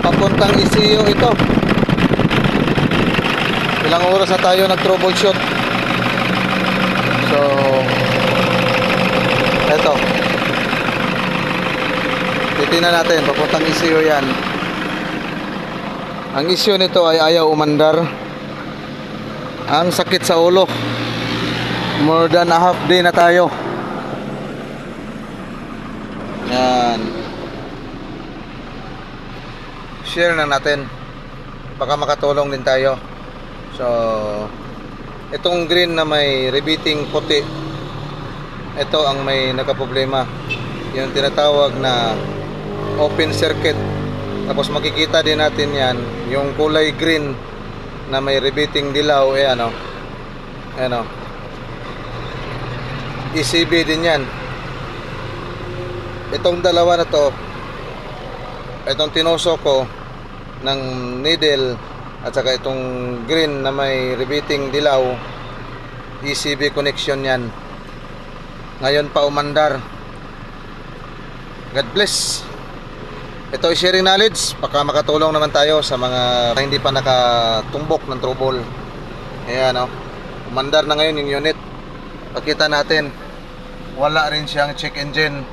papuntang ECU ito. Ilang oras na tayo nag-troubleshoot. So eto, titingnan natin, papuntang ECU yan. Ang issue nito ay ayaw umandar. Ang sakit sa ulo. More than a half day na tayo. Yan. Share na natin. Baka makatulong din tayo. So itong green na may repeating puti, ito ang may nakaproblema. Yung tinatawag na open circuit. Tapos makikita din natin yan, yung kulay green na may repeating dilaw, ano, ECB din yan. Itong dalawa na to, itong tinusok ko ng needle at saka itong green na may repeating dilaw, ECB connection yan. Ngayon pa umandar. God bless. Ito ay sharing knowledge, baka makatulong naman tayo sa mga hindi pa nakatumbok ng trouble. Ayan, umandar na ngayon yung unit. Pakita natin, wala rin siyang check engine.